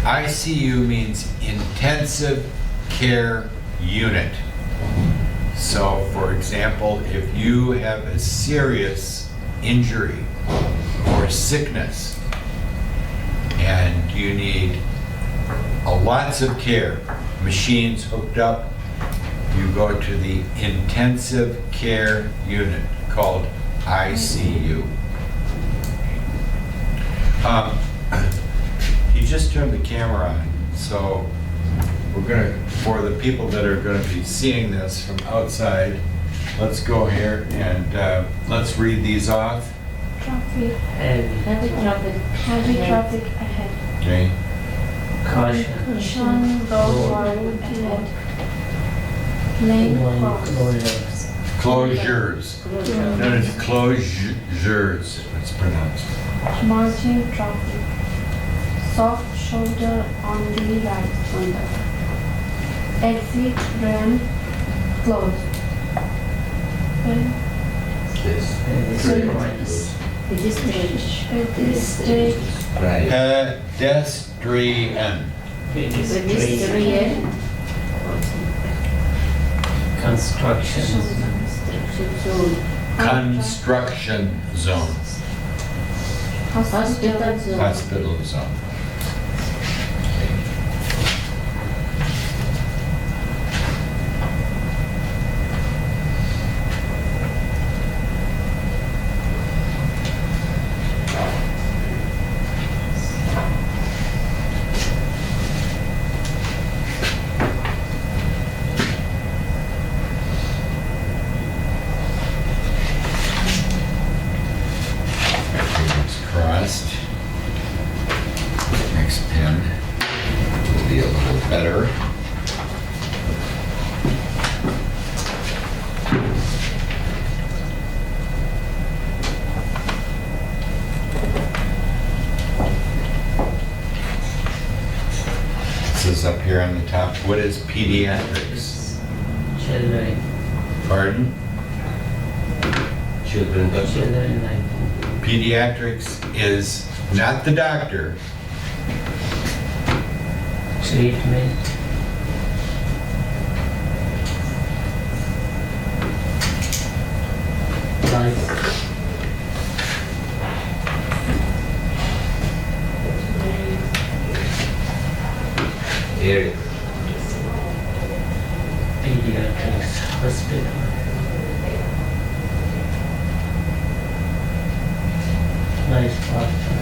ICU means intensive care unit. So, for example, if you have a serious injury or sickness and you need lots of care, machines hooked up, you go to the intensive care unit called ICU. He just turned the camera on, so we're gonna, for the people that are gonna be seeing this from outside, let's go here and let's read these off. Traffic. Heavy traffic. Heavy traffic ahead. Okay. Caution. Road ahead. Lane cross. Closures. No, it's closures, it's pronounced. Marching traffic. Soft shoulder on the right. Exit ramp closed. Pedestrian. Pedestrian. Construction. Construction zone. Hospital zone. Hospital zone. Crossed. Next pin will be a little better. This is up here on the top. What is pediatrics? Children. Pardon? Children, that's it. Children like Pediatrics is not the doctor. treatment. Life. Area. Pediatrics hospital. Life partner.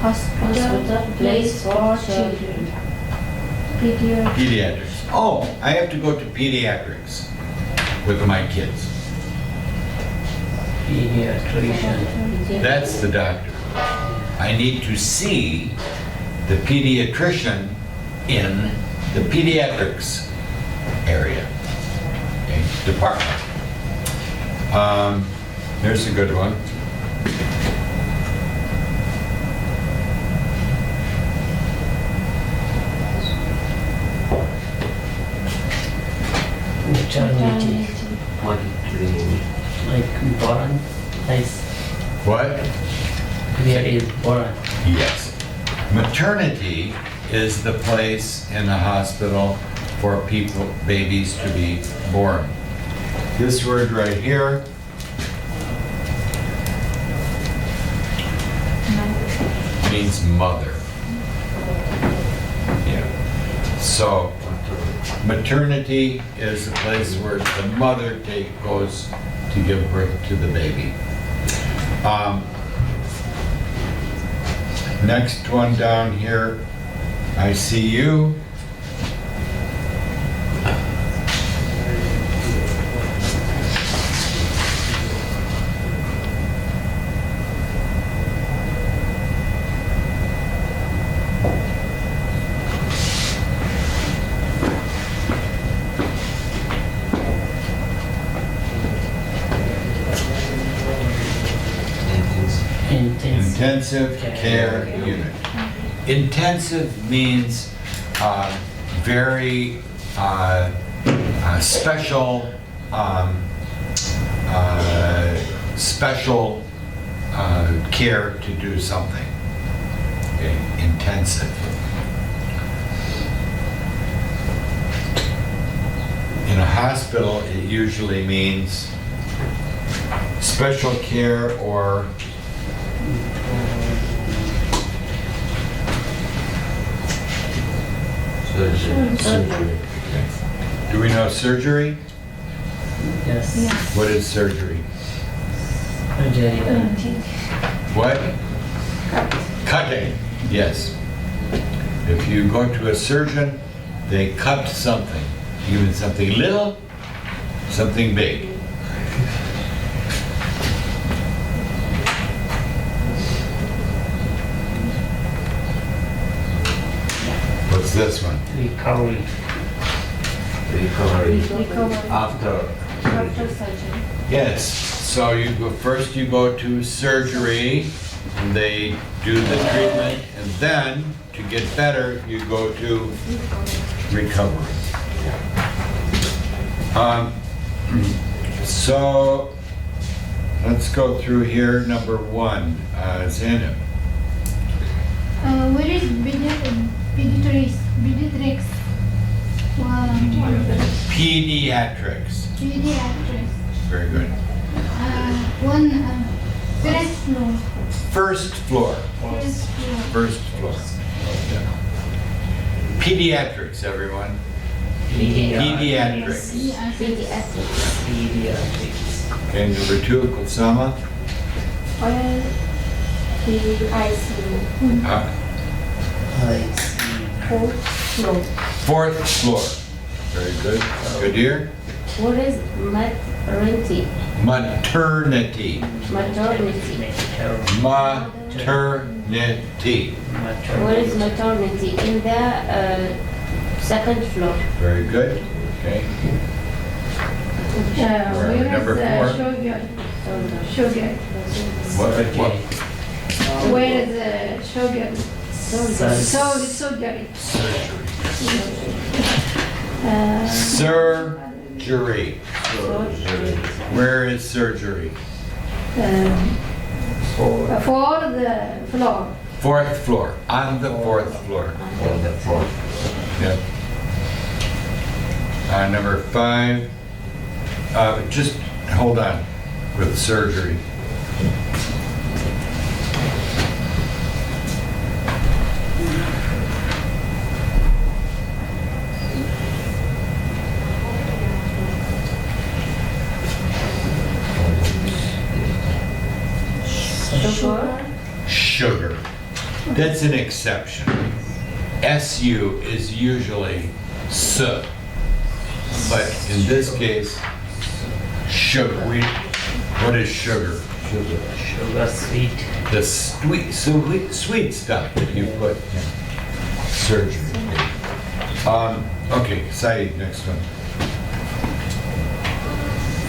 Hospital place for children. Pediatric. Pediatrics. Oh, I have to go to pediatrics with my kids. Pediatrician. That's the doctor. I need to see the pediatrician in the pediatrics area, okay, department. There's a good one. Maternity. Monitoring. Like born. Nice. What? Where is born? Yes. Maternity is the place in the hospital for people, babies to be born. This word right here means mother. Yeah. So maternity is the place where the mother goes to give birth to the baby. Next one down here, ICU. Intensive care unit. Intensive means very special special care to do something. Okay, intensive. In a hospital, it usually means special care or Surgery. do we know surgery? Yes. Yes. What is surgery? Surgery. What? Cutting, yes. If you go to a surgeon, they cut something, even something little, something big. What's this one? Recovery. Recovery. Recovery After after surgery. Yes, so you go, first you go to surgery, and they do the treatment, and then, to get better, you go to recovery. So, let's go through here, number 1, Zainab. Where is pediatrics? Pediatrics. Pediatrics. Pediatrics. Very good. One first floor. First floor. First floor. First floor. Yeah. Pediatrics, everyone. Pediatrics. Pediatrics. Okay, number 2, Kusama. Where the ICU. I see. Fourth floor. 4th floor. Very good. Kadir. What is maternity? Maternity. Maternity. Maternity. What is maternity? In the second floor. Very good. Okay. Where Number is 4. sugar? What? Where is the sugar? Surgery. Surgery. Where is surgery? For the floor. 4th floor. On the 4th floor. on the floor. Yep. Number 5. Just hold on with surgery. Sugar. That's an exception. SU is usually S. But in this case, sugar. What is sugar? Sugar sweet. The sweet stuff that you put in surgery. Okay, Saeed, next one.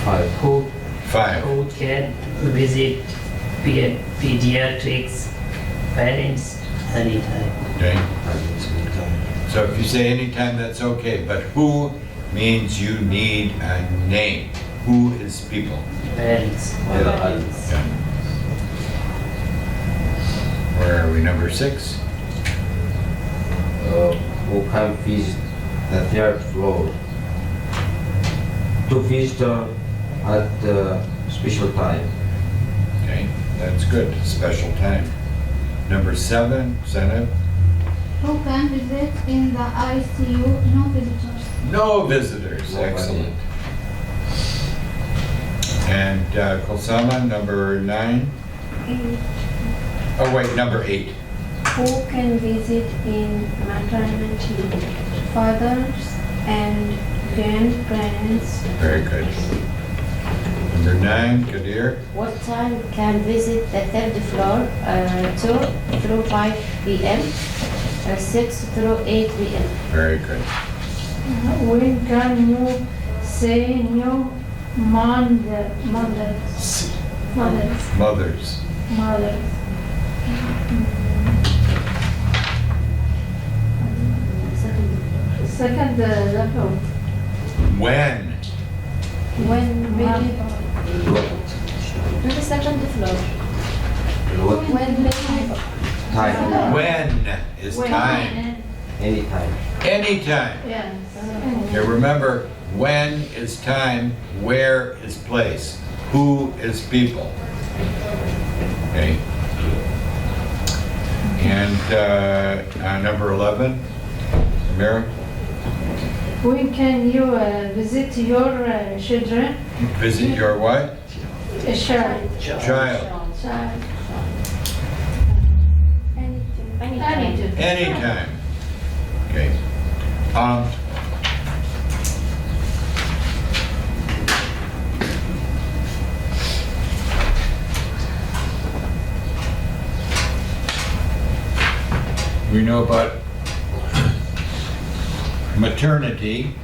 5. 5. Who can visit pediatrics parents anytime? Okay. So if you say anytime, that's okay. But who means you need a name. Who is people? Parents. Yeah. Where are we? Number 6. Who can visit the 3rd floor to visitor at the special time. Okay, that's good. Special time. Number 7, Zainab. Who can visit in the ICU? No visitors. No visitors. Nobody. Excellent. And Kosama, number 9. Oh wait, number 8. Who can visit in maternity? Fathers and grandparents. Very good. Number 9, Kadir. What time can visit the 3rd floor? 2 through 5 p.m. 6 through 8 p.m. Very good. When can you say new mothers? Mothers. Second level. When? When visit, On the second floor. What when visit. time? When is time. Anytime. Anytime. Yes. Okay, remember, when is time, where is place, who is people. Okay. And number 11, Mira, When can you visit your children? visit your what? Child. Child. Child. Anytime. Anytime. Okay. We know about maternity.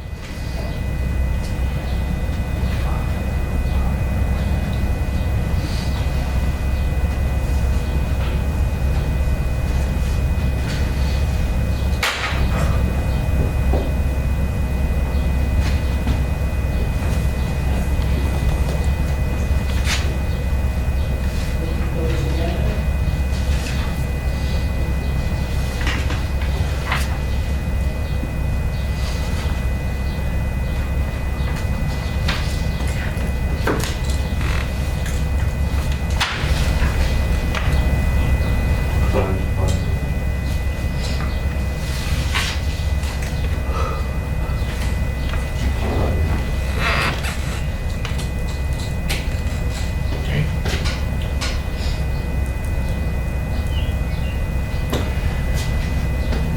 Okay.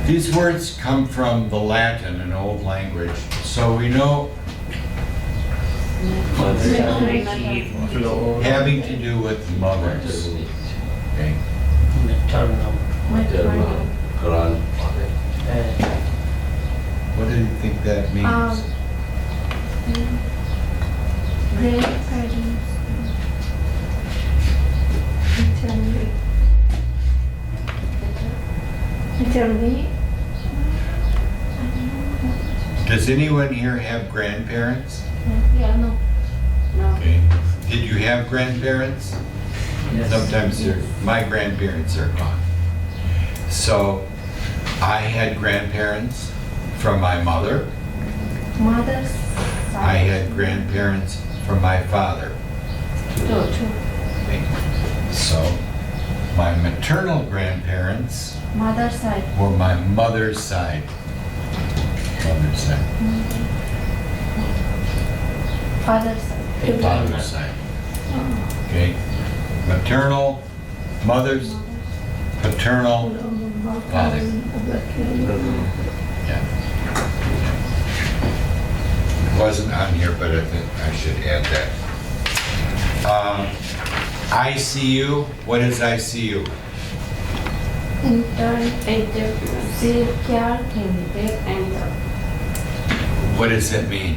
These words come from the Latin, an old language, so we know Maternity, floor, having to do with mothers. Okay. maternal, Maternal. Grandfather. What do you think that means? Grandparents. Maternity. Does anyone here have grandparents? Yeah, no. Okay. Did you have grandparents? yes. Sometimes my grandparents are gone. So I had grandparents from my mother. Mother's I side. had grandparents from my father. Two. Okay. So my maternal grandparents Mother's side. were my mother's side. Mother's side. Father's side. Paternal. Father's side. Okay. Maternal, mother's, paternal, father. Yeah. It wasn't on here, but I think I should add that. ICU, what is ICU? What does that mean?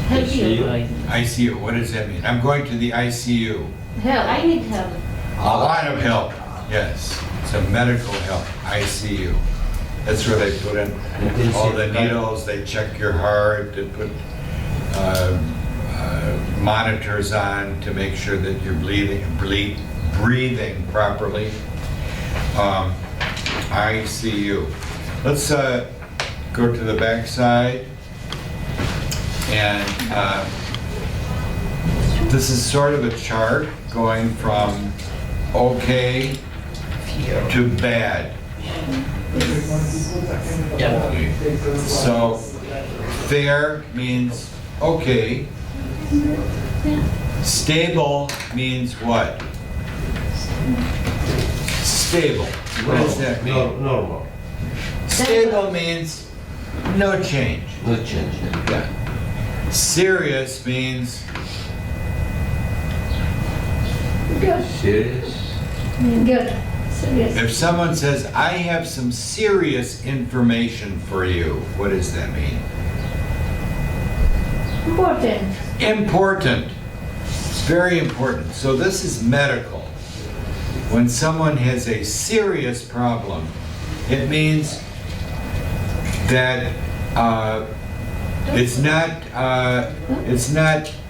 Help you. ICU, what does that mean? I'm going to the ICU. Help. I need help. A lot of help, yes. It's a medical help, ICU. That's where they put in all the needles, they check your heart, they put monitors on to make sure that you're breathing properly. ICU. Let's go to the back side. And this is sort of a chart going from okay to bad. Yeah. Okay. So fair means okay. Stable means what? Stable. What does that mean? Normal. Stable means no change. No change. Yeah. Serious means Good. Serious. Good. Serious. if someone says, I have some serious information for you, what does that mean? Important. Important. It's very important. So this is medical. When someone has a serious problem, it means that It's not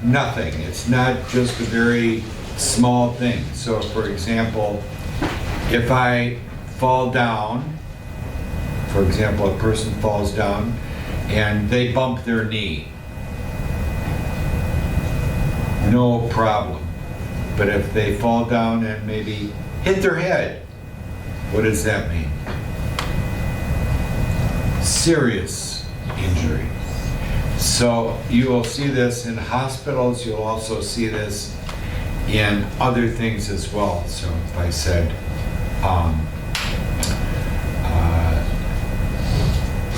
nothing. It's not just a very small thing. So for example, if I fall down, for example, a person falls down and they bump their knee, no problem. But if they fall down and maybe hit their head, what does that mean? Serious injury. So you will see this in hospitals, you'll also see this in other things as well. So if I said,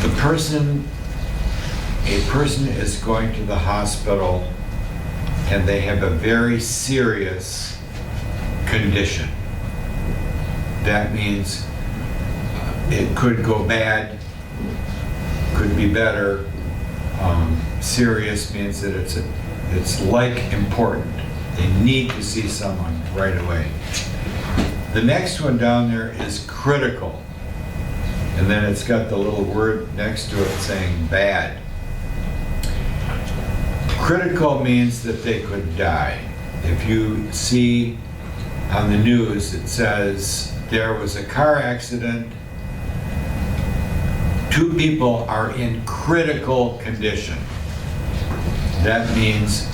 a person is going to the hospital and they have a very serious condition. That means it could go bad, could be better. Serious means that it's like important. They need to see someone right away. The next one down there is critical. And then it's got the little word next to it saying bad. Critical means that they could die. If you see on the news, it says there was a car accident, 2 people are in critical condition. That means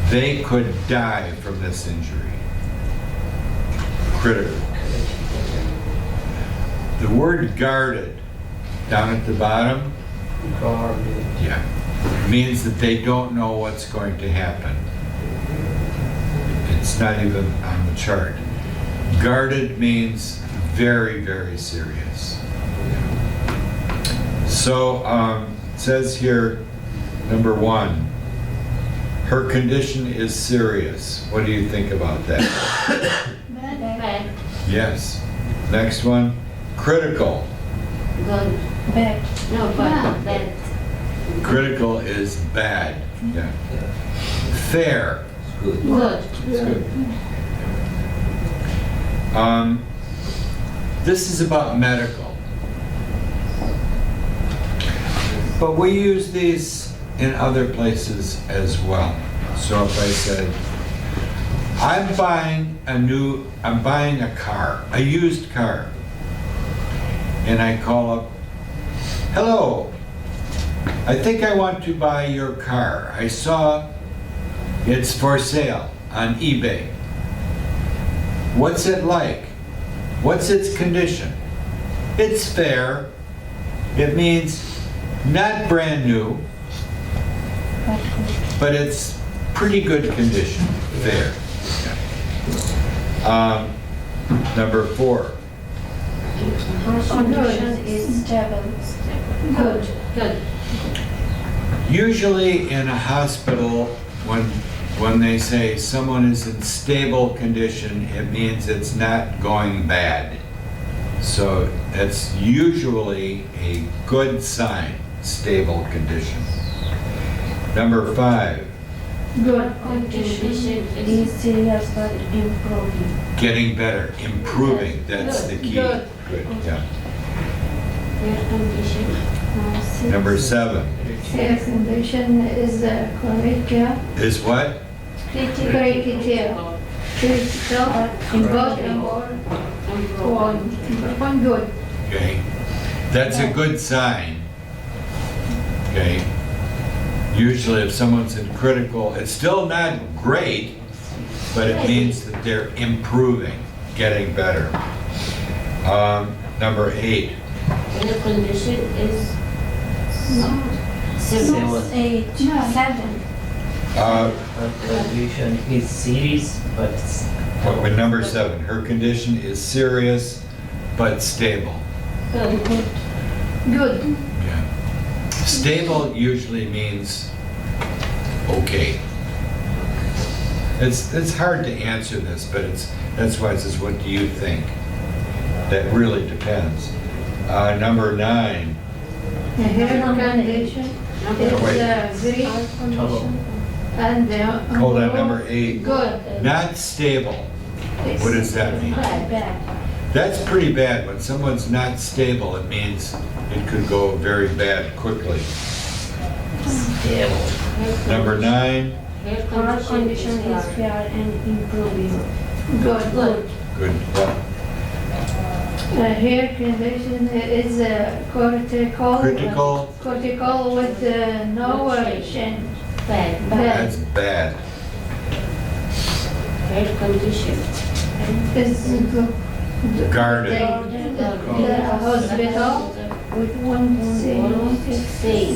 they could die from this injury. Critical. The word guarded down at the bottom, Guarded. yeah, means that they don't know what's going to happen. It's not even on the chart. Guarded means very, very serious. So it says here, number 1, her condition is serious. What do you think about that? Bad. Yes. Next one, critical. Good. Bad. No, bad. Critical is bad. Yeah. Yeah. Fair. It's good. Good. It's good. This is about medical. But we use these in other places as well. So if I said, I'm buying a car, a used car, and I call up, hello, I think I want to buy your car. I saw it's for sale on eBay. What's it like? What's its condition? It's fair. It means not brand new, but it's pretty good condition. Fair. Number 4. Her condition is Stable. good. Good. Usually in a hospital, when they say someone is in stable condition, it means it's not going bad. So that's usually a good sign, stable condition. Number 5, Good. Condition is Is serious but improving. getting better, improving, that's the key. Good. Good, yeah. your condition. Number 7 Their condition is critical. is what? Critical. Critical. One good. Okay, that's a good sign. Okay, usually if someone's in critical, it's still not great, but it means that they're improving, getting better. Number 8, Your condition is Seven. 8, Yeah. 7. Her condition is serious, but with number 7, her condition is serious but stable. good. Good. Yeah. Stable usually means okay. It's hard to answer this, but that's why it says, what do you think? That really depends. Number 9, The hair condition is very Total. and hold on, number 8, good. not stable. What does that mean? Bad. That's pretty bad. When someone's not stable, it means it could go very bad quickly. Yeah. Number 9, Hair Our condition is fair and improving. Good, good. good. What? Hair condition is cortical. Critical, Cortical with no change. Bad. that's bad. Hair condition. Is Guarded. the hospital with one Say.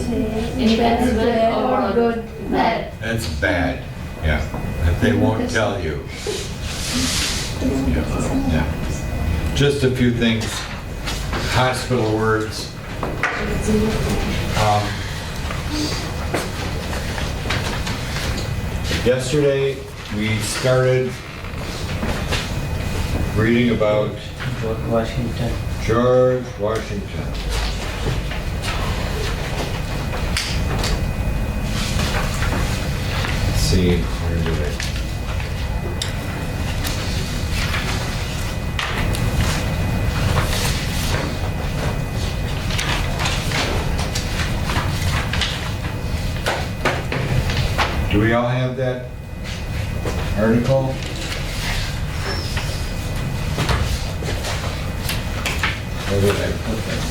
If that's bad good or or good. bad. That's bad, yeah. That they won't tell you. Yeah. Just a few things, hospital words. Yesterday, we started reading about George Washington. George Washington. Let's see, where did I? Do we all have that article? Where did I put that?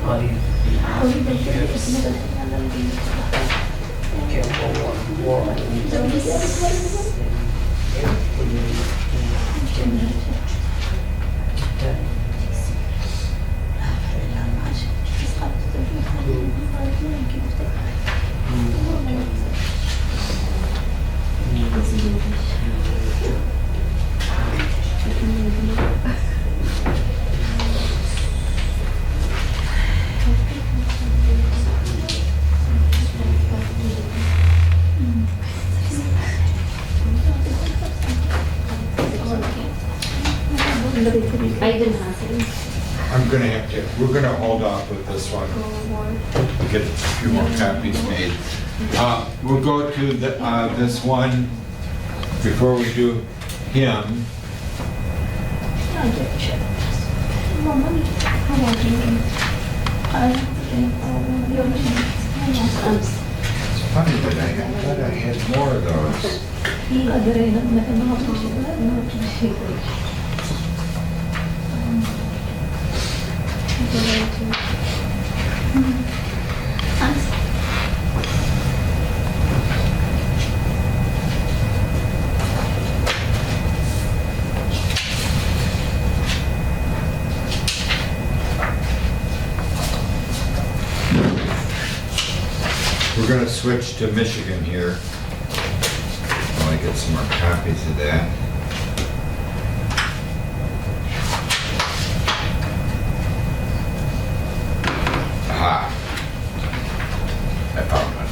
Are you? I didn't have it. I'm gonna have to, we're gonna hold off with this one. Get a few more copies made. We'll go to this one before we do him. It's funny that I thought I had more of those. We're gonna switch to Michigan here. I want to get some more copies of that. Aha. I found one.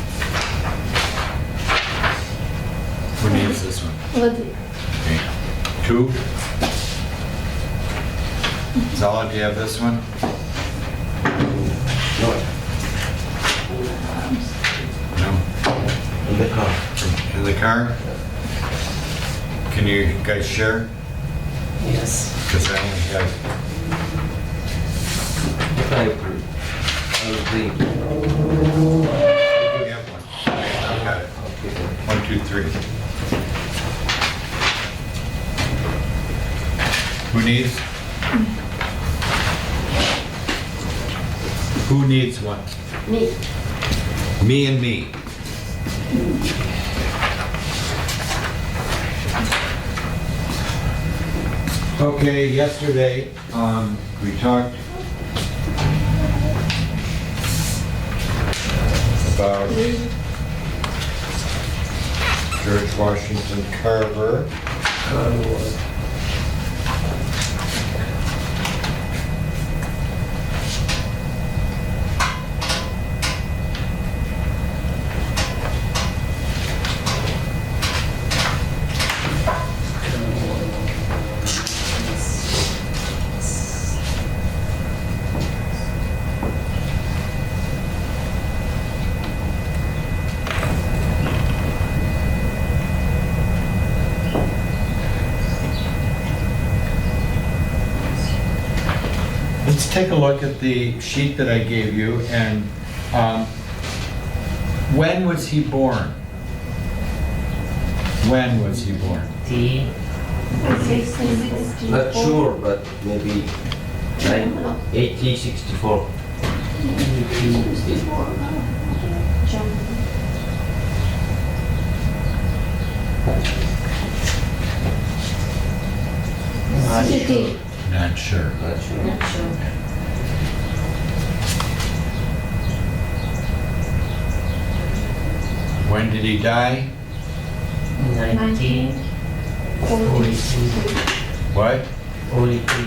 Who needs this one? Okay. 2. Solid, do you have this one? No. In the car. In the car? Can you guys share? Yes. Because I only have, I'll bring. you have one. I've got it. 1, 2, 3. Who needs? Who needs one? Me. Me and me. Okay, yesterday, we talked about George Washington Carver. Let's take a look at the sheet that I gave you, and when was he born? When was he born? Not sure, but maybe 1864. Not sure. Not sure. Not sure. When did he die? 1943. What? 43.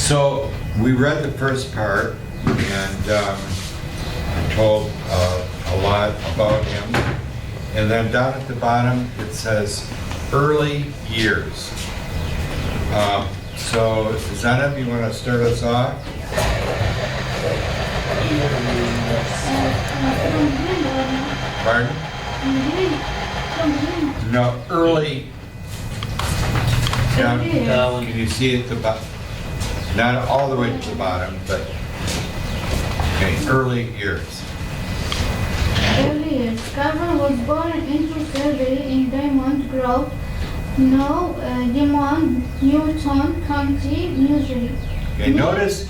So we read the first part and told a lot about him. And then down at the bottom, it says early years. So Zainab, you want to start us off? Pardon? No, early. Down, Down. can you see at the bottom? Not all the way to the bottom, but, okay, early years. Earlier, Carver was born into surgery in Diamond Grove, now Diamond, Newton County, Missouri. Okay, notice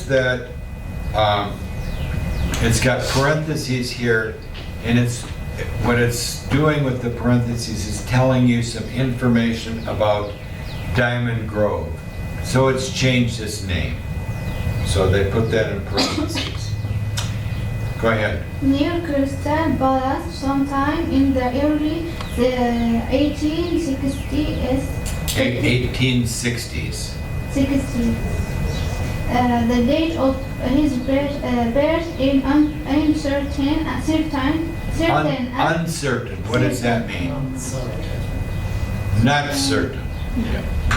that it's got parentheses here, and what it's doing with the parentheses is telling you some information about Diamond Grove. So it's changed its name. So they put that in parentheses. Go ahead. Near Crystal Palace, sometime in the early 1860s. 1860s. 60s. The date of his birth in uncertain. Uncertain. What does that mean? Not certain.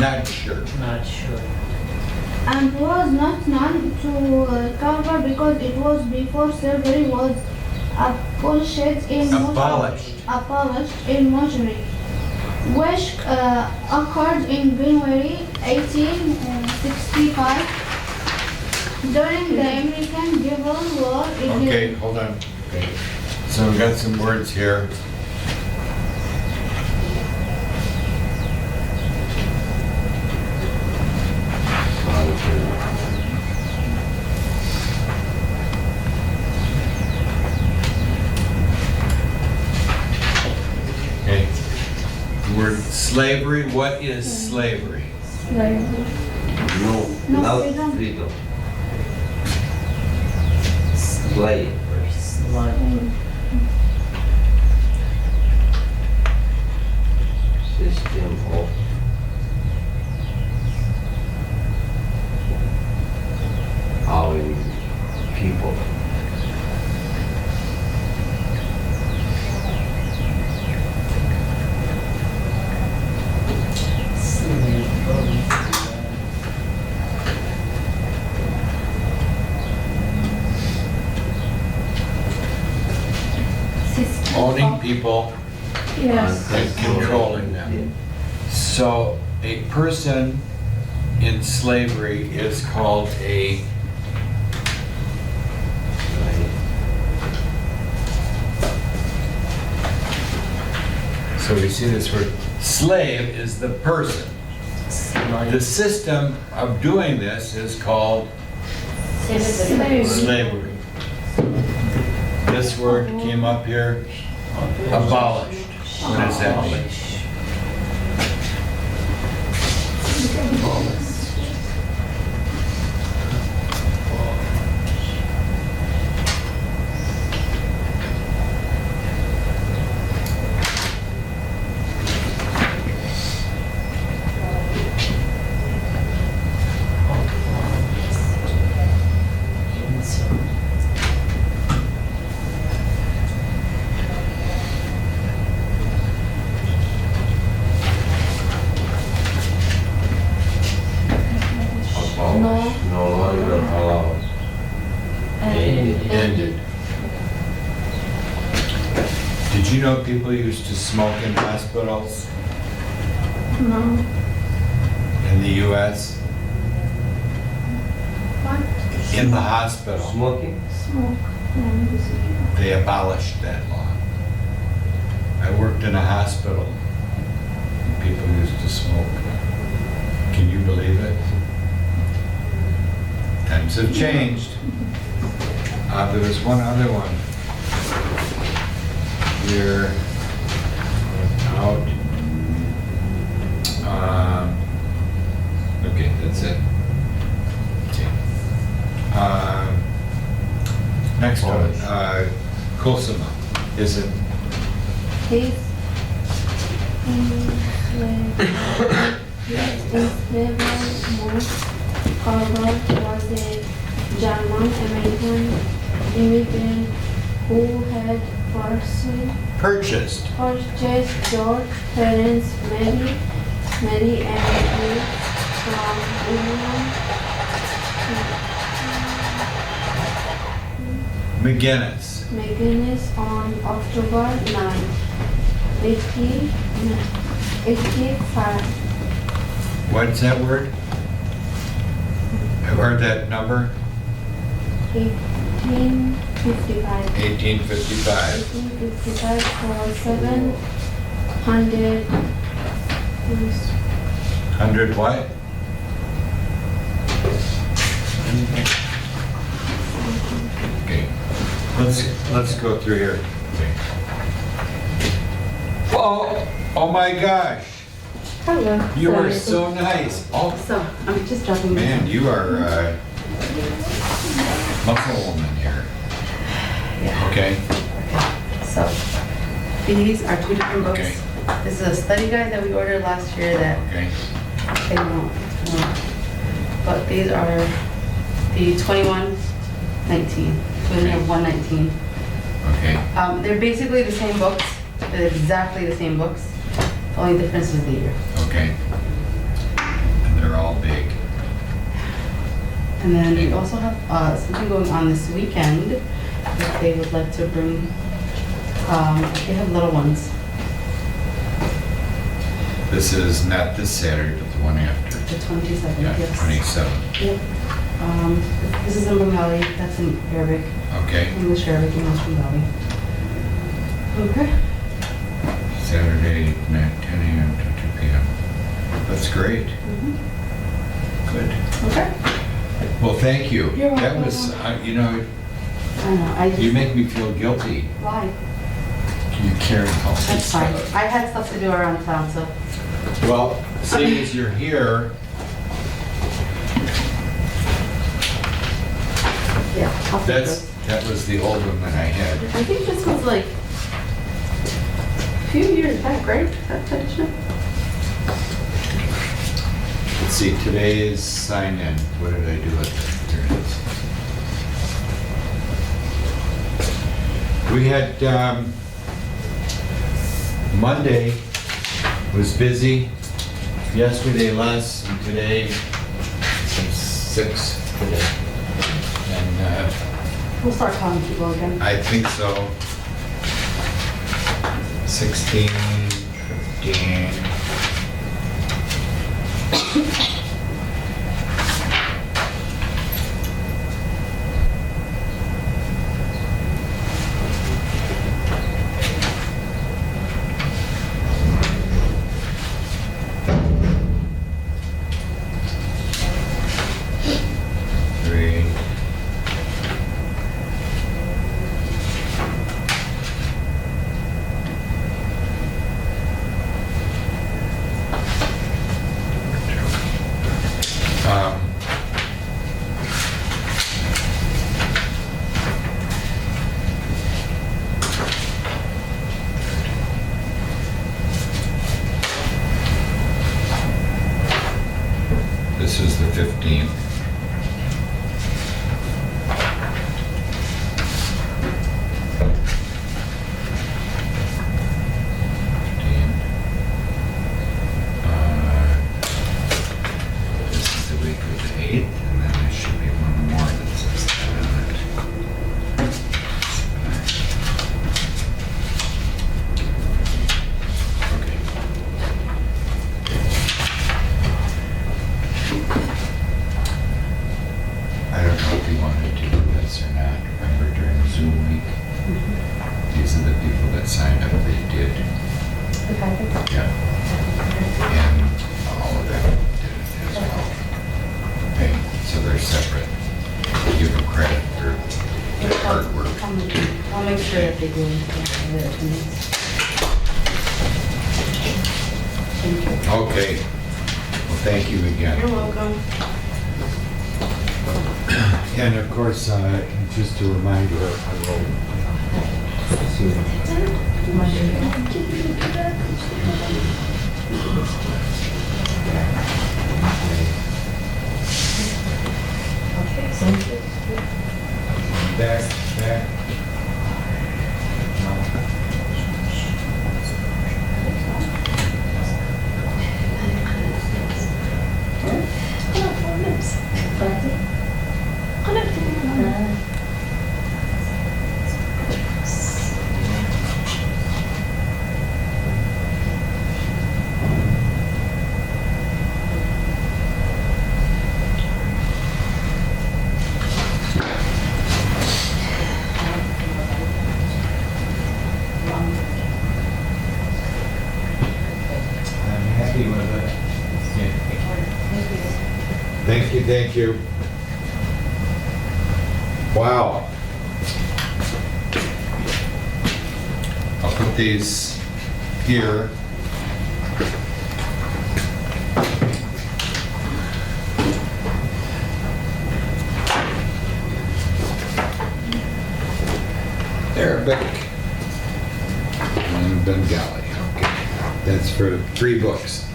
Not sure. Not sure. And was not known to Carver because it was before surgery was abolished in Missouri, which occurred in January 1865 during the American Civil War. Okay, hold on. Okay. So we've got some words here. Okay. The word slavery. What is slavery? No, No without freedom. freedom. Slave. System of owning people. Owning people Yes. and controlling them. So a person in slavery is called a so we see this word Slave is the person. The Slave. system of doing this is called slavery. This word came up here, abolished. What does that mean? No longer allowed. Ended. Did you know people used to smoke in hospitals No. in the US? What? In the hospital, Smoking? Smoke. they abolished that law. I worked in a hospital. People used to smoke. Can you believe it? Times have changed. There was one other one. We're out. Okay, that's it. Okay. Next one, Kosama, is it? His Harvard was a German-American immigrant who had Purchased. purchased George's parents, Mary and Louis, from William McGinnis on October 9, 1885. What's that word? I heard that number, 1855. 1855. 1855 for 700 100 what? Okay, let's go through here. Okay. Oh my gosh, Hello. you are Sorry. so nice. Oh, So, I'm just dropping this. man, you are muscle woman here. Yeah. Okay, So, these are two different books. Okay. This is a study guide that we ordered last year that okay. came out. But these are the 2119, 119. Okay, They're basically the same books. They're exactly the same books. The only difference is the year. okay. And they're all big. And then we also have something going on this weekend if they would like to bring, they have little ones. This is not this Saturday, but the one after. The 27th, Yeah, yes. 27th. Yep. This is in Bengali, that's in Arabic, Okay, English, Arabic, English, Bengali. Okay. Saturday, 10 a.m. to 2 p.m. That's great. Good. Okay. Well, thank you. You're That welcome. was, you know, I know, I just. you make me feel guilty. Why? You carrying all this That's fine. stuff. I had stuff to do around town, so. Well, seeing as you're here, Yeah. I'll take those. that was the old one that I had. I think this was like a few years back, right? That tradition? Let's see, today is sign in. What did I do with it? Here it is. We had, Monday was busy. Yesterday less, and today it's 6 today. And We'll start calling people again. I think so. 16, 15. 15th. This is the week of the 8th, and then there should be one more that says that on it. Okay. I don't know if you wanted to do this or not. Remember during Zoom week? These are the people that signed up, they did. Yeah. And all of them did it as well. Okay, so they're separate. Give them credit for their hard work. I'll make sure that they do it. Thank you. Okay. Well, thank you again. You're welcome. And of course, just a reminder, I will see you. Back. I'm happy with it. Yeah. Thank you. Wow. I'll put these here. Arabic and Bengali. Okay, that's for 3 books.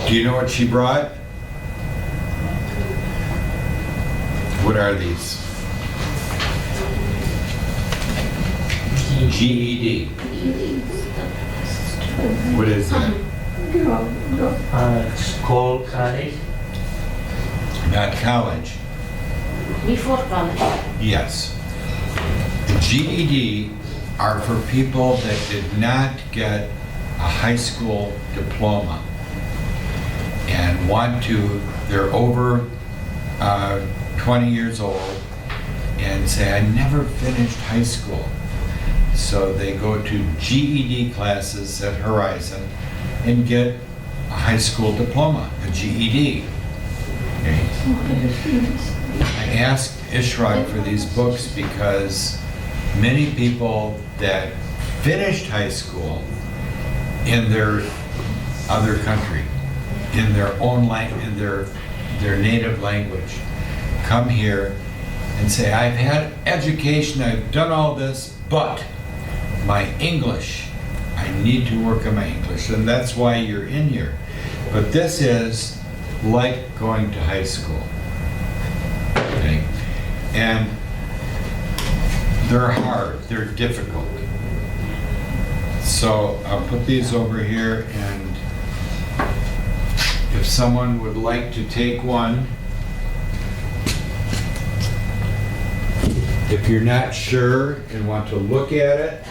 Do you know what she brought? What are these? GED. What is that? School, college. Not college. Before college. Yes. The GED are for people that did not get a high school diploma and they're over 20 years old and say, I never finished high school. So they go to GED classes at Horizon and get a high school diploma, a GED. Okay. I asked Ishraq for these books because many people that finished high school in their other country, in their own language, in their native language, come here and say, I've had education, I've done all this, but my English, I need to work on my English, and that's why you're in here. But this is like going to high school. Okay? And they're hard, they're difficult. So I'll put these over here, and if someone would like to take one, if you're not sure and want to look at it,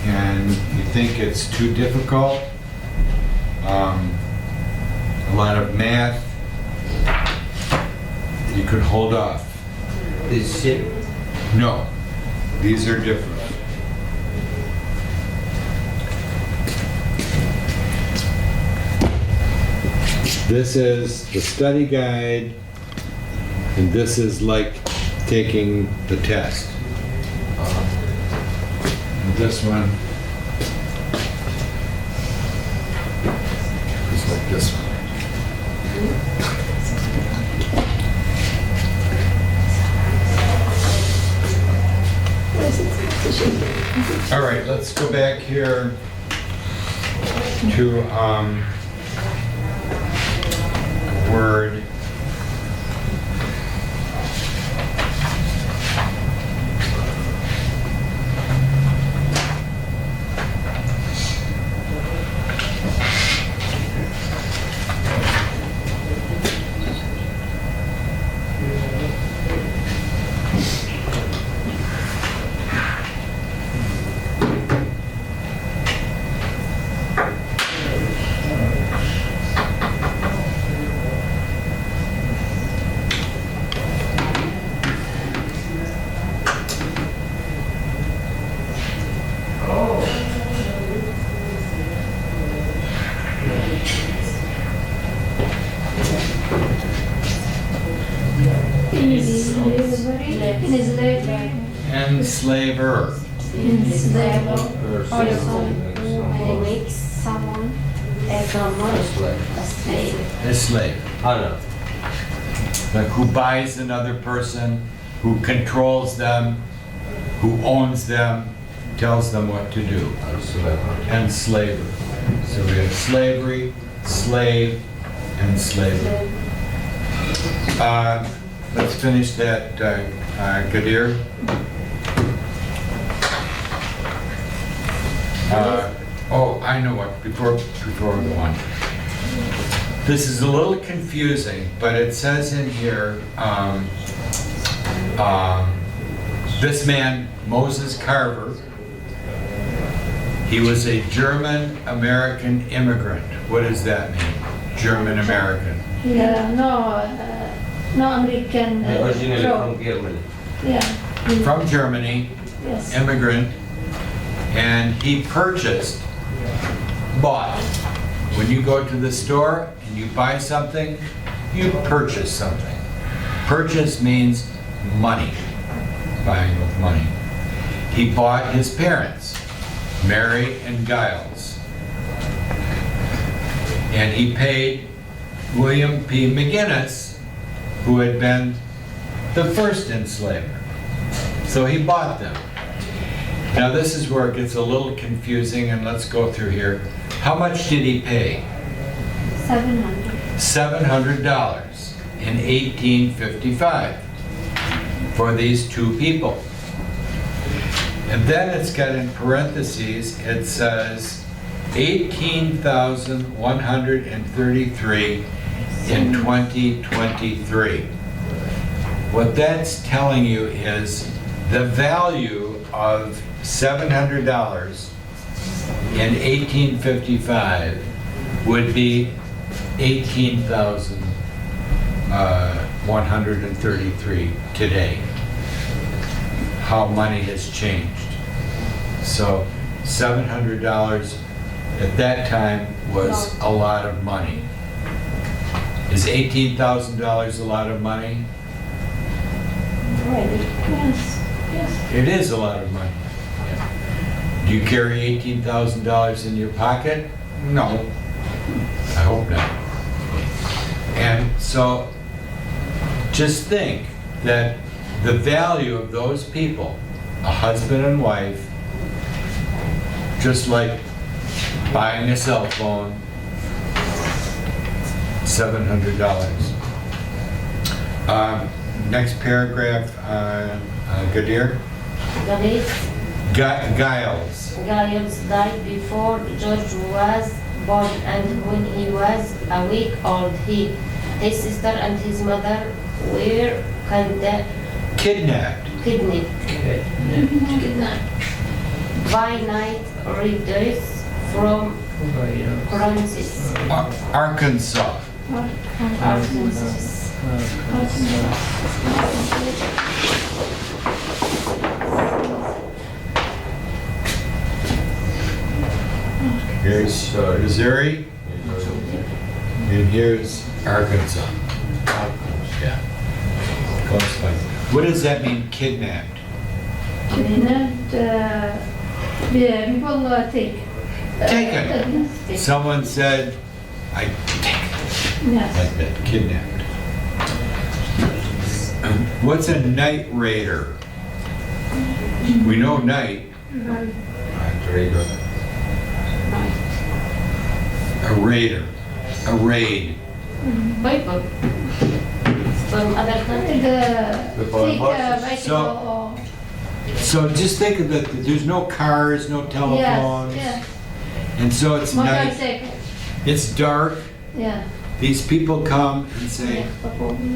and you think it's too difficult, a lot of math, you could hold off. This shape. No, these are different. This is the study guide, and this is like taking the test. And this one is like this one. All right, let's go back here to word enslaver. Enslaver. Person. Who makes someone someone Slave. a slave. A slave. I know. Like who buys another person, who controls them, who owns them, tells them what to do. And slavery. So we have slavery, slave, and slavery. Let's finish that, Gadir. Oh, I know what, before we go on. This is a little confusing, but it says in here, this man, Moses Carver, he was a German-American immigrant. What does that mean? German-American. Yeah, no American. Originally Pro. from Germany. Yeah, From Germany, yes. immigrant, and he bought. When you go to the store and you buy something, you purchase something. Purchase means money, buying with money. He bought his parents, Mary and Giles. And he paid William P. McGinnis, who had been the first enslaver. So he bought them. Now this is where it gets a little confusing, and let's go through here. How much did he pay? $700. $700 in 1855 for these two people. And then it's got in parentheses, it says 18,133 in 2023. What that's telling you is the value of $700 in 1855 would be 18,133 today. How money has changed. So $700 at that time was a lot of money. Is $18,000 a lot of money? Right. Yes. Yes. It is a lot of money. Do you carry $18,000 in your pocket? No. I hope not. And so just think that the value of those people, a husband and wife, just like buying a cell phone, $700. Next paragraph, Gadir. Giles. Giles died before George was born, and when he was a week old, his sister and his mother were Kidnapped. by night raiders from Francis. Arkansas. Here's Missouri, and here's Arkansas. Yeah. Close by. What does that mean, kidnapped? Kidnapped. Yeah, people take. Taken. Yes. Someone said, I take it. Yes. Like that, kidnapped. What's a night raider? We know night. Raider. A raider. A raid. People from other countries. Take a bicycle So- or... So just think of that, there's no cars, no telephones. Yes, And so it's yes. night, Motorcycle, it's dark. yeah. These people come and say,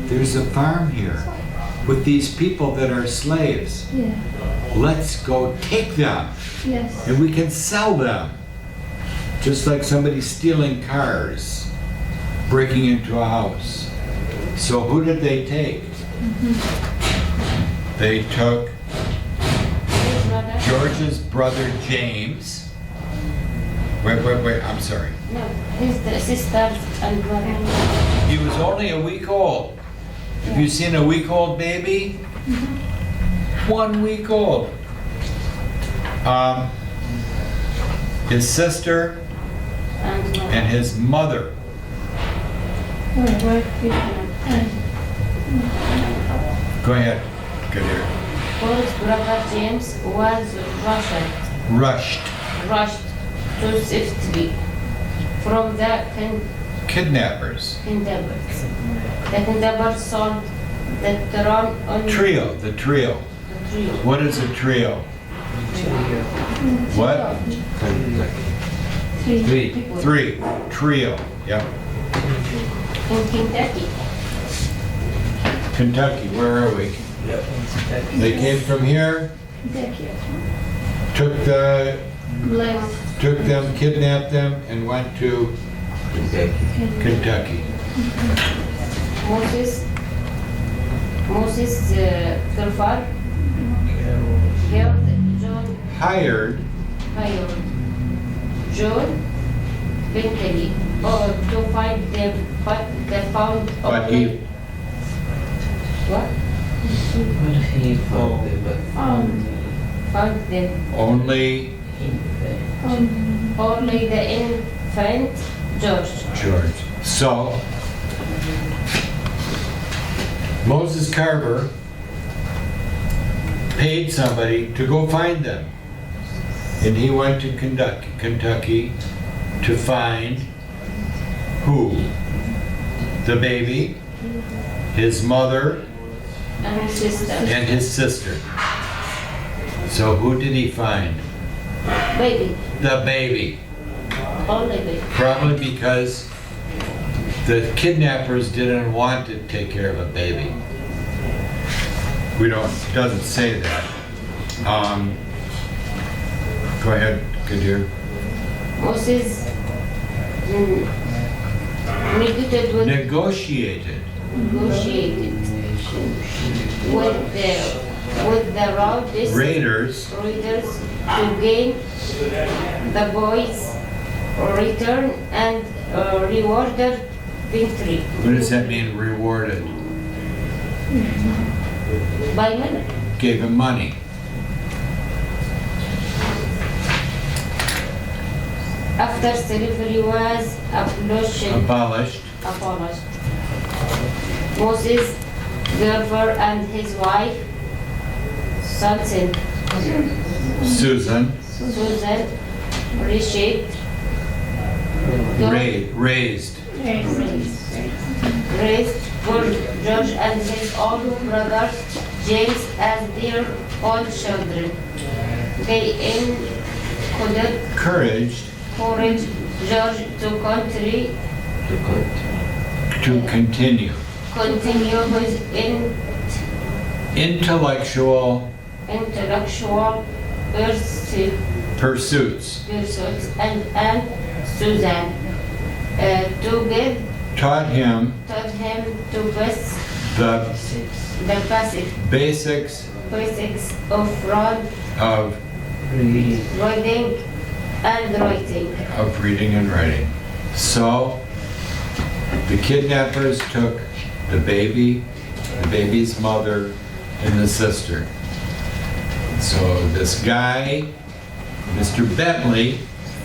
there's a farm here with these people that are slaves. Yeah, Let's go take them yes. and we can sell them. Just like somebody stealing cars, breaking into a house. So who did they take? They took His mother? George's brother James. Wait, I'm sorry. No, his sisters and brother. He was only a week old. Have you seen a week-old baby? 1 week old. His sister And mother. and his mother. Go ahead. Good here. Paul's brother James was Rushed. rushed to safety from the Kidnappers. kidnappers. The kidnappers sold the throne on Trio. The trio. the trio. What is a trio? What? Three. Three. Trio. Yep. In Kentucky. Kentucky. Where are we? They came from here. Took them, kidnapped them, and went to Kentucky. Moses Gilford hired John Bentley to find them, but they found But only he, what? What if he fall? Found them only only the infant George. So, Moses Carver paid somebody to go find them. And he went to Kentucky to find who? The baby, his mother, And his sister. and his sister. So who did he find? Baby. The baby. Only baby. Probably because the kidnappers didn't want to take care of a baby. We don't, doesn't say that. Go ahead, Kadir. Moses negotiated with the Raiders. to gain the boys' return and rewarded victory What does that mean, rewarded? by money. Gave him money. After slavery was Abolished. Moses Gerber and his wife Susan Susan. reshaped Raised. raised for George and his own brother James as their own children. They encouraged George To continue. his Intellectual intellectual pursuits. pursuits and Susan Taught him taught him to best the the basics of reading and writing. So the kidnappers took the baby's mother, and the sister. So this guy, Mr. Bentley,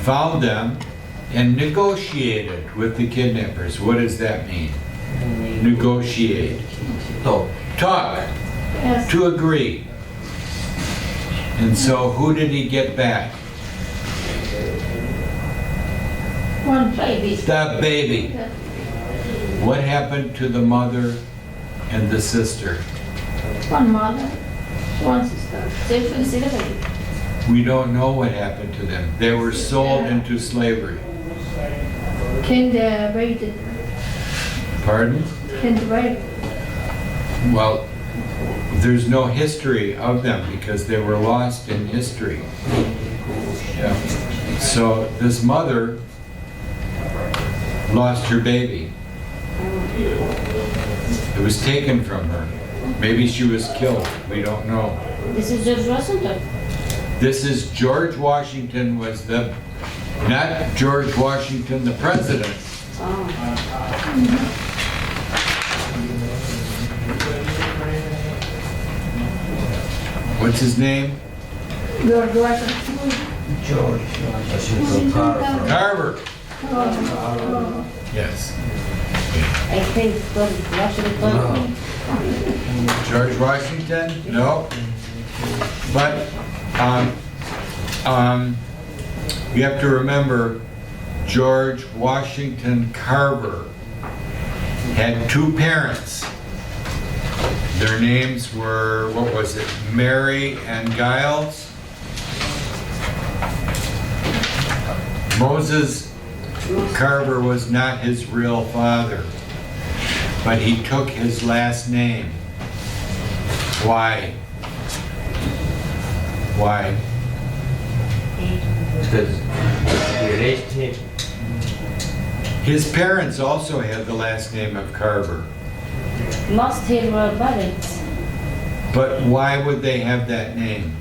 found them and negotiated with the kidnappers. What does that mean? Negotiate. Top. Talk. Yes. To agree. And so who did he get back? One Baby. The baby. What happened to the mother and the sister? One mother, one sister. Slavery. We don't know what happened to them. They were sold into slavery. Kind waited. Pardon? Kind waited. Well, there's no history of them because they were lost in history. Yeah. So this mother lost her baby. It was taken from her. Maybe she was killed. We don't know. This is George Washington. This is George Washington was the, not George Washington the president. Oh. What's his name? George Washington. George Washington Carver. Carver. Oh. Yes. I think George Washington. No. George Washington? No. But you have to remember, George Washington Carver had two parents. Their names were, what was it, Mary and Giles? Moses Carver was not his real father, but he took his last name. Why? Why? Because he raised him. His parents also had the last name of Carver. Lost her parents. But why would they have that name?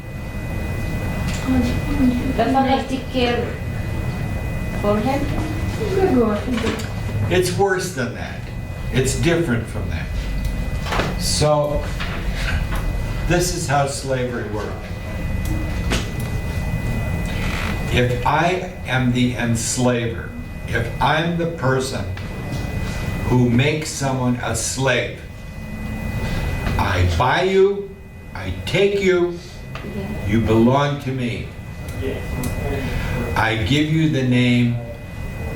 The father take care for him. George Washington. It's worse than that. It's different from that. So, this is how slavery worked. If I am the enslaver, if I'm the person who makes someone a slave, I buy you, I take you, you belong to me. I give you the name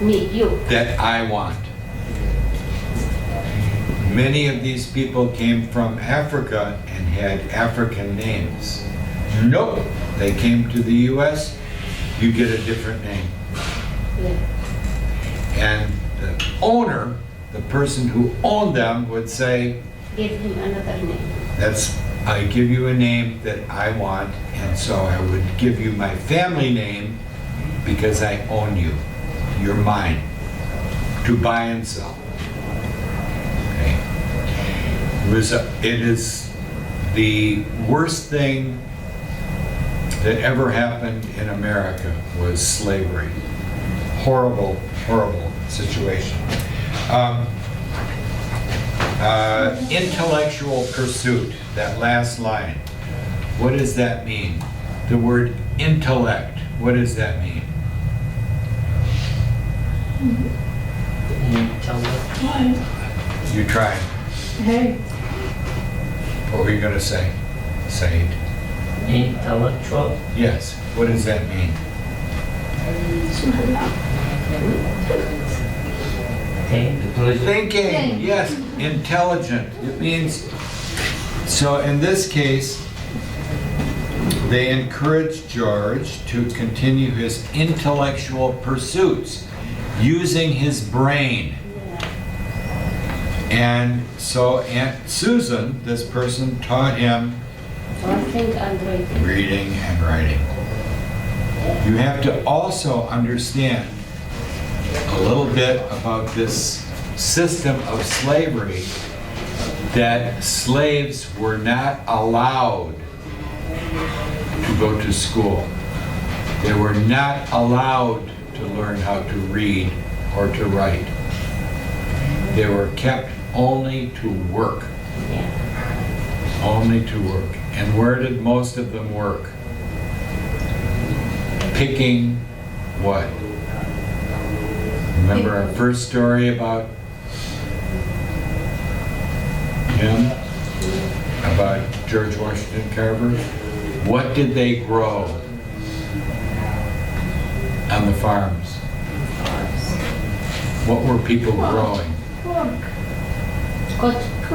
Me, you. that I want. Many of these people came from Africa and had African names. Nope, they came to the US, you get a different name. Yeah. And the owner, the person who owned them would say, Give him another name. I give you a name that I want, and so I would give you my family name because I own you. You're mine to buy and sell. Okay. It is the worst thing that ever happened in America was slavery. Horrible, horrible situation. Intellectual pursuit, that last line. What does that mean? The word intellect, what does that mean? You try. Hey, What were you going to say? Say it. Intellectual. Yes. What does that mean? Intelligent. Thinking. Yes. Intelligent. It means. So in this case, they encouraged George to continue his intellectual pursuits using his brain. And so Aunt Susan, this person, taught him Something and writing. reading and writing. You have to also understand a little bit about this system of slavery, that slaves were not allowed to go to school. They were not allowed to learn how to read or to write. They were kept only to work. Yeah. Only to work. And where did most of them work? Picking what? Remember our first story about him? About George Washington Carver? What did they grow on the farms? What were people growing? Cotton.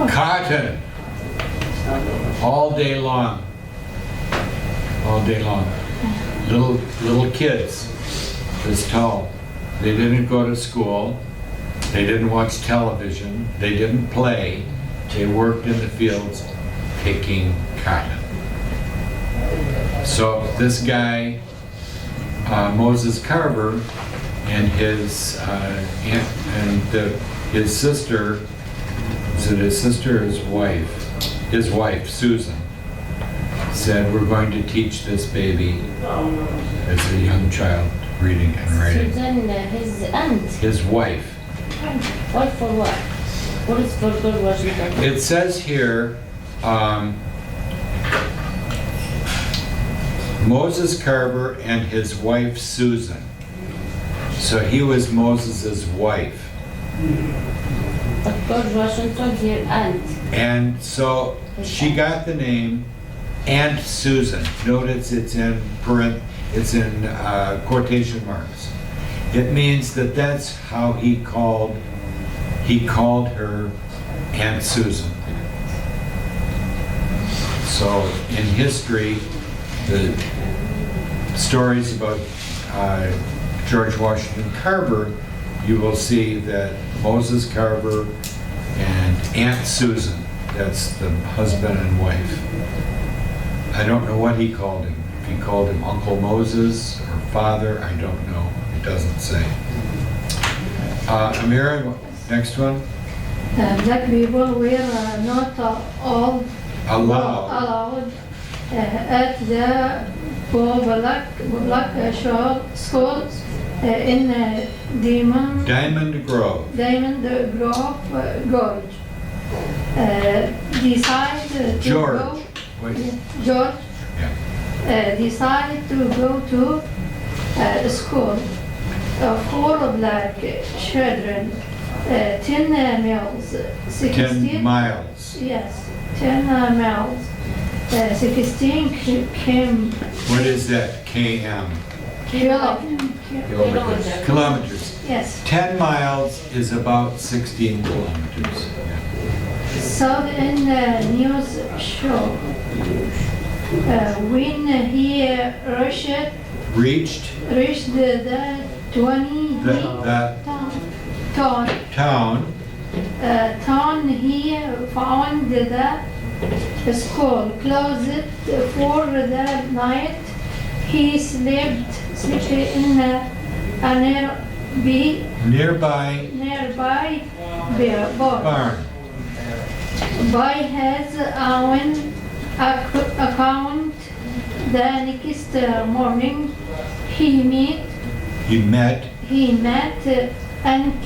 Cotton. All day long. All day long. Little kids, this tall. They didn't go to school. They didn't watch television. They didn't play. They worked in the fields picking cotton. So this guy, Moses Carver, and his aunt and his sister, is it his sister or his wife? His wife, Susan, said, we're going to teach this baby as a young child reading and writing. Susan, his aunt. His wife. What for what? What is for George Washington? It says here, Moses Carver and his wife Susan. So he was Moses's wife. But George Washington, here aunt. And so she got the name Aunt Susan. Notice it's in quotation marks. It means that that's how he called her Aunt Susan. So in history, the stories about George Washington Carver, you will see that Moses Carver and Aunt Susan, that's the husband and wife. I don't know what he called him. If he called him Uncle Moses or Father, I don't know. It doesn't say. Amira, next one. Black people were not all Allowed. at the public schools in Diamond Grove. Gorge. Decided to George. go. Wait. George Yeah. decided to go to school. 4 black children, 10 males, 10 miles. Yes, 10 miles. 16 came What is that? KM. Kilometers. Yes. 10 miles is about 16 kilometers. Yeah. So in the news show, when he reached the 20 town, he found the school closed for the night. He slept in a nearby Barn. By his own account, the next morning he met a kind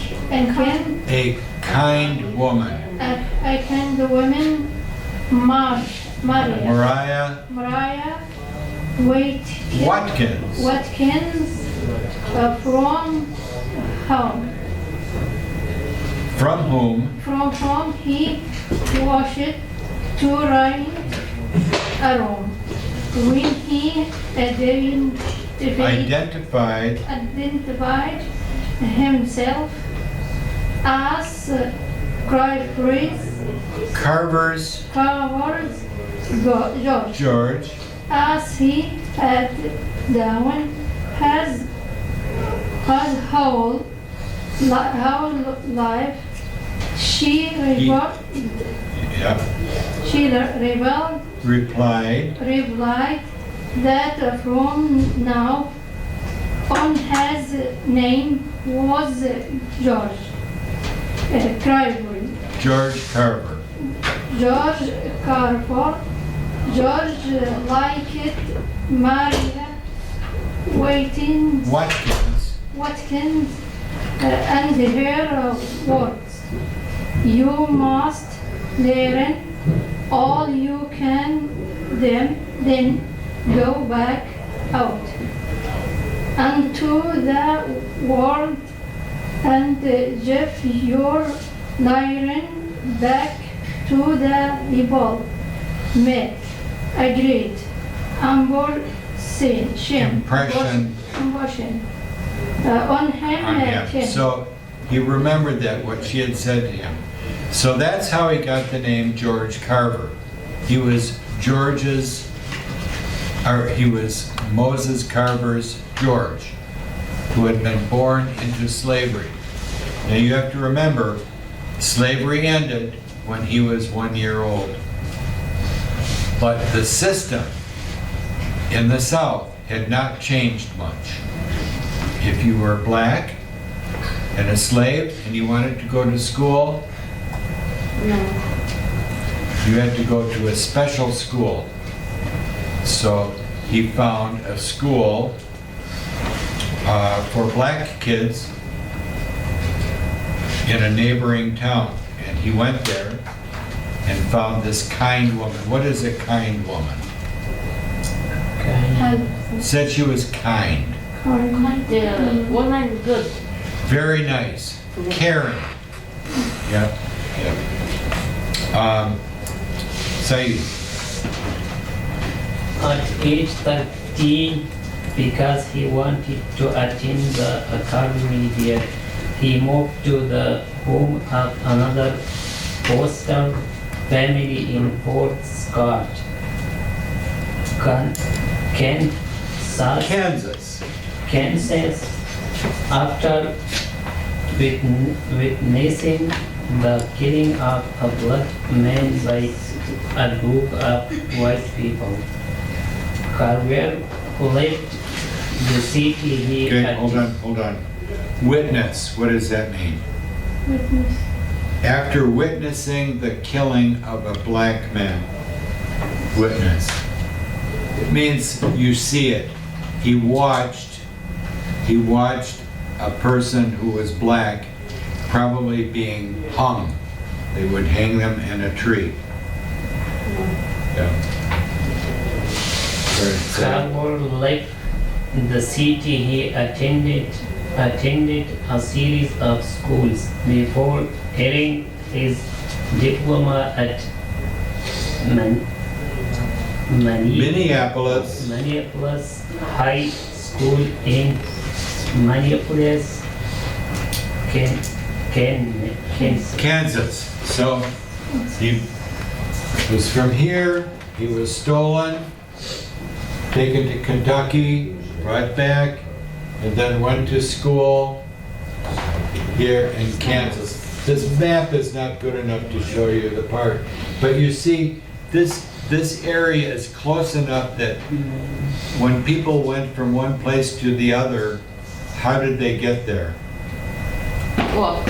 woman. A kind woman, Mariah Watkins. From whom he washed to right a room. When he identified himself as Carver's George, as he had done his whole life. She replied that from now on his name was George Gregory. George Carver. George liked Maria Watkins and her words. You must learn all you can, then go back out and to the world and give your learning back to the people. Make a great impression on him. So He remembered that, what she had said to him. So that's how he got the name George Carver. He was Moses Carver's George, who had been born into slavery. Now you have to remember, slavery ended when he was 1 year old. But the system in the South had not changed much. If you were black and a slave and you wanted to go to school, you had to go to a special school. So he found a school for black kids in a neighboring town. And he went there and found this kind woman. What is a kind woman? Said she was kind. The woman good. Very nice. Caring. Yeah. Saeed. At age 13, because he wanted to attend the academy there, he moved to the home of another foster family in Fort Scott, Kansas. After witnessing the killing of a black man by a group of white people, Carver left the city he Okay, had. hold on. Witness, what does that mean? Witness. After witnessing the killing of a black man. Witness. It means you see it. He watched a person who was black probably being hung. They would hang them in a tree. Yeah. Carver left the city he attended a series of schools before earning his diploma at Minneapolis. High School in Minneapolis, Kansas. So he was from here, he was stolen, taken to Kentucky, brought back, and then went to school here in Kansas. This map is not good enough to show you the part, but you see, this area is close enough that when people went from one place to the other, how did they get there? Walk.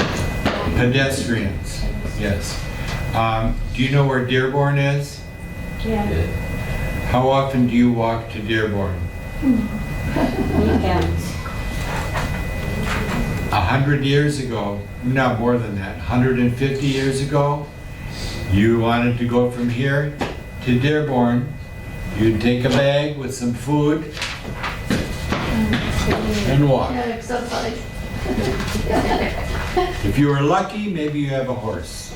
Pedestrians, yes. Do you know where Dearborn is? Yeah. How often do you walk to Dearborn? Weekends. 100 years ago, not more than that, 150 years ago, you wanted to go from here to Dearborn, you'd take a bag with some food and walk. Exercise. If you were lucky, maybe you have a horse.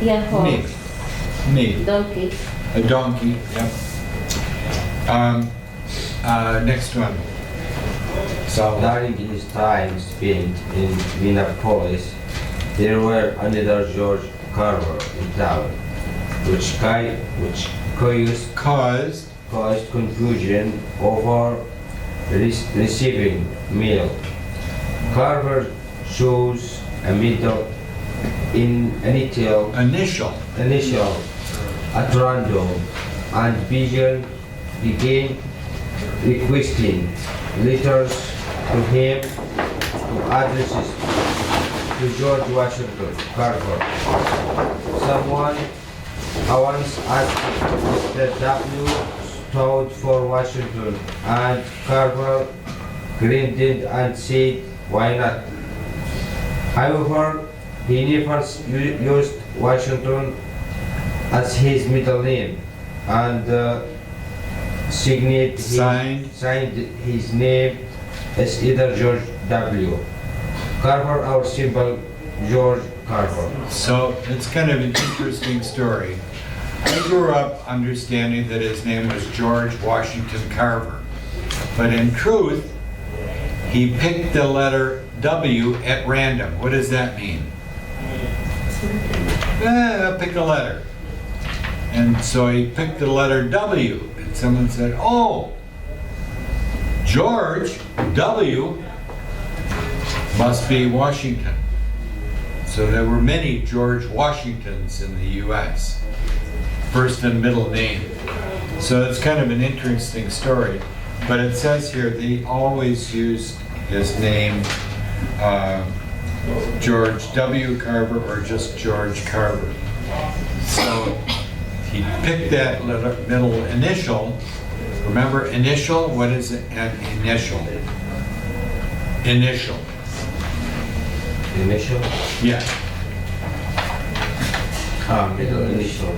Yeah, Maybe. horse. Maybe. Donkey. A donkey, yep. Next one. So, During his time spent in Minneapolis, there were another George Carver in town, which caused confusion over receiving mail. Carver chose a middle initial at random and began requesting letters to him to addresses to George Washington Carver. Someone once asked Mr. W. stood for Washington, and Carver grinned and said, "Why not?" However, he never used Washington as his middle name, and signed his name as either George W. Carver or simple George Carver. so it's kind of an interesting story. I grew up understanding that his name was George Washington Carver, but in truth, he picked the letter W at random. What does that mean? I'll pick a letter. And so he picked the letter W. And someone said, oh, George W must be Washington. So there were many George Washingtons in the U.S. First and middle name. So it's kind of an interesting story. But it says here they always used his name, George W. Carver, or just George Carver. So he picked that middle initial. Remember initial? What is an initial? Initial. Initial? Yeah. Middle initial.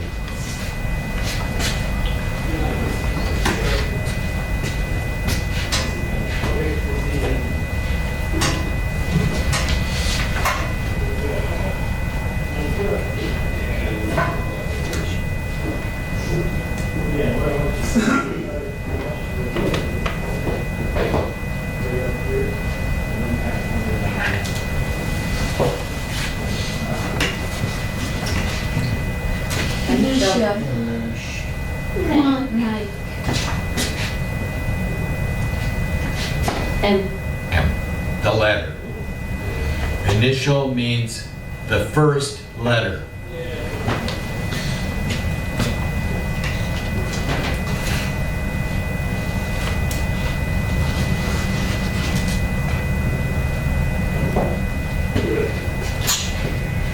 M. M, the letter. Initial means the first letter.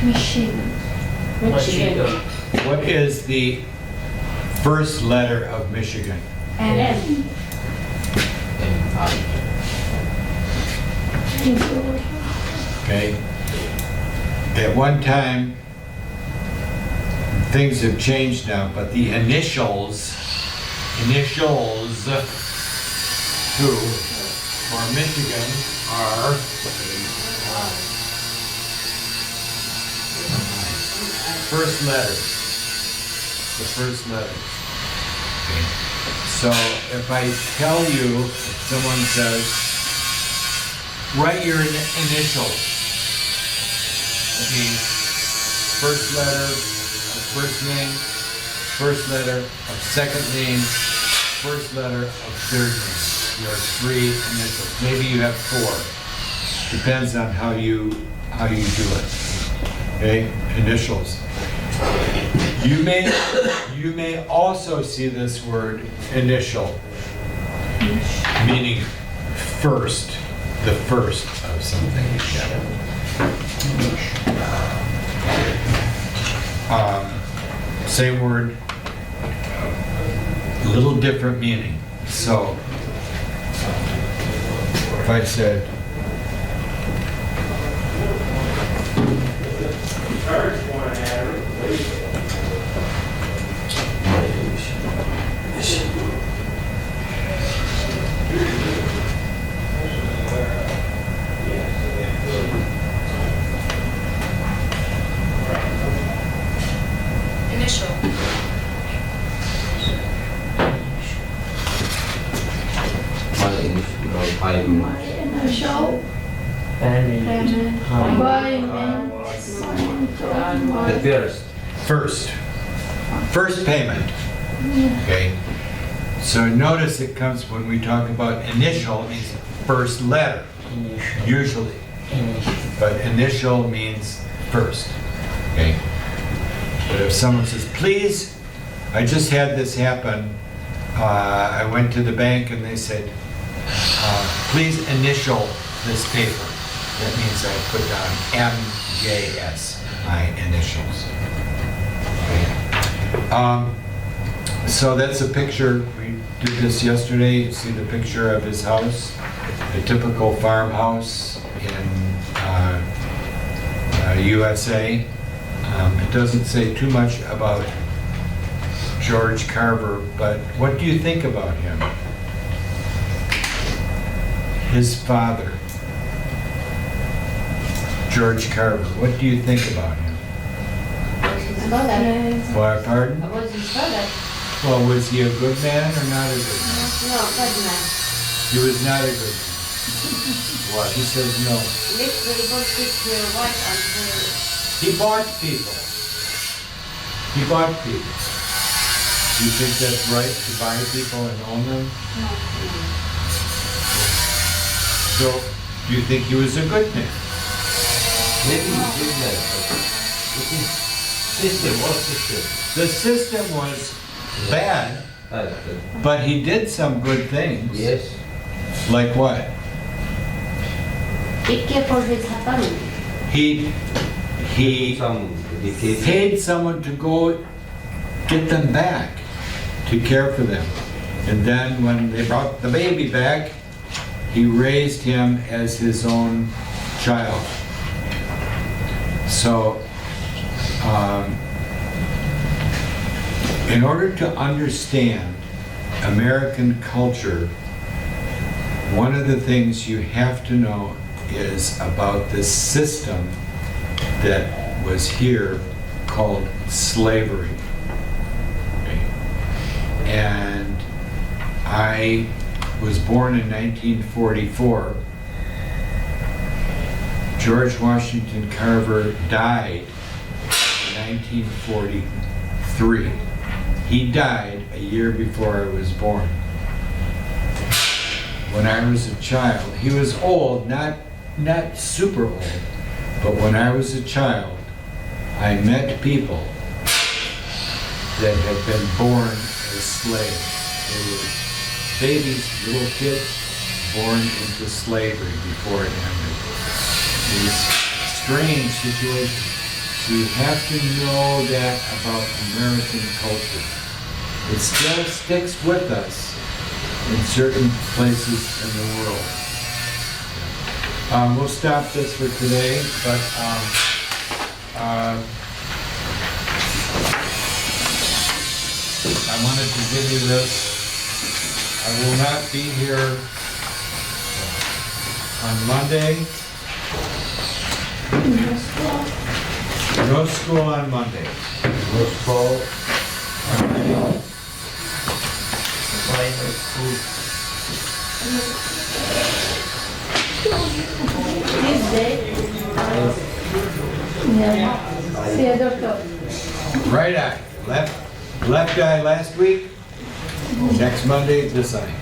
Michigan. Michigan. What is the first letter of Michigan? M. Okay. At one time, things have changed now, but the initials too, for Michigan are first letters. The first letters. Okay. So if I tell you, if someone says, write your initials. That means first letter of first name, first letter of second name, first letter of third name. Your 3 initials. Maybe you have 4. Depends on how you do it. Okay, initials. You may also see this word initial, meaning first, the first of something. Same word, a little different meaning. So, if I said, Initial. Show. The first. First payment. Okay. So notice it comes when we talk about initial, it means first letter, usually. But initial means first. Okay. But if someone says, please, I just had this happen. I went to the bank and they said, please initial this paper. That means I put down MJS, my initials. Okay. So that's a picture. We did this yesterday. You see the picture of his house, a typical farmhouse in USA. It doesn't say too much about George Carver, but what do you think about him? His father, George Carver. What do you think about him? What's his father? Well, pardon? What's his father? Well, was he a good man or not a good man? No, bad man. He was not a good man. What? He says no. Let Gregor take her wife and her. He bought people. He bought people. Do you think that's right, to buy people and own them? So, do you think he was a good man? Maybe he did that, but it is system or system. The system was bad, but he did some good things. Yes. Like what? Take care for his family. He Some education. paid someone to go get them back, to care for them. And then when they brought the baby back, he raised him as his own child. So, in order to understand American culture, one of the things you have to know is about this system that was here called slavery. Okay. And I was born in 1944. George Washington Carver died in 1943. He died a year before I was born. When I was a child, he was old, not super old, but when I was a child, I met people that had been born as slaves. They were babies, little kids, born into slavery before it ended. These strange situations. So you have to know that about American culture. It still sticks with us in certain places in the world. We'll stop this for today, but I wanted to give you this. I will not be here on Monday. No school on Monday. No school. Private school. Tuesday. Yeah. See a doctor. Right eye. Left eye last week. Next Monday, this eye.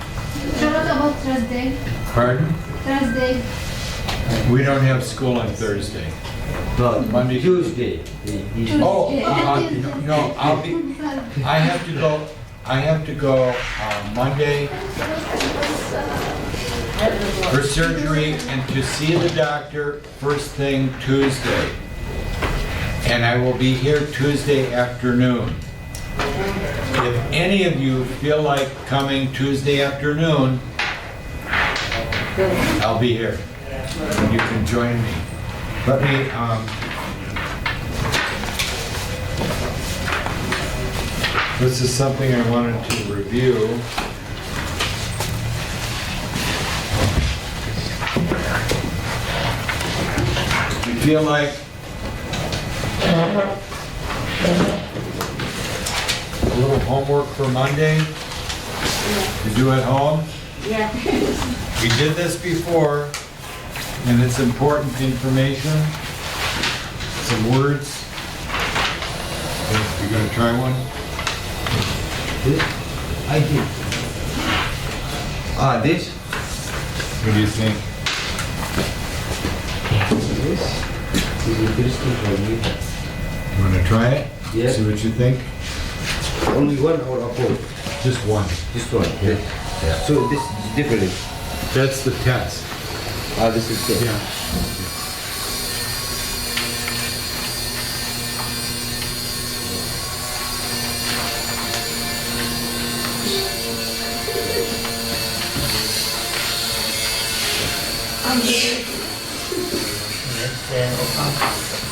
So what about Thursday? Pardon? Thursday. We don't have school on Thursday. No, Monday. Tuesday. Oh, no, I'll be, I have to go Monday for surgery and to see the doctor first thing Tuesday. And I will be here Tuesday afternoon. If any of you feel like coming Tuesday afternoon, I'll be here. You can join me. Let me, this is something I wanted to review. You feel like a little homework for Monday to do at home? Yeah. We did this before, and it's important information. Some words. Okay, you gonna try one? This? I did. This? What do you think? This is interesting for me. You wanna try it? Yeah. See what you think? Only one or a four? Just one. This one. Yeah. So this is different. That's the test. This is good. Yeah.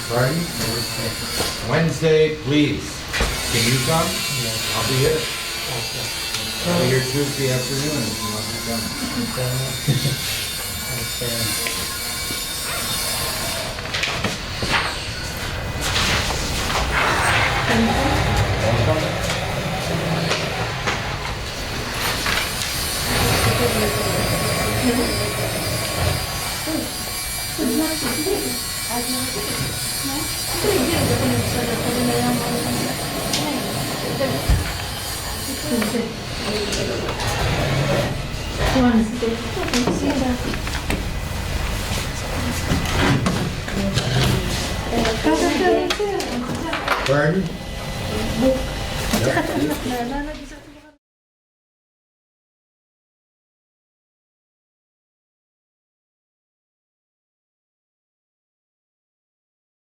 Pardon? Wednesday, please. Can you come? Yeah. I'll be here. Okay. I'll be here Tuesday afternoon if you want to come. Okay. Pardon? Nalala,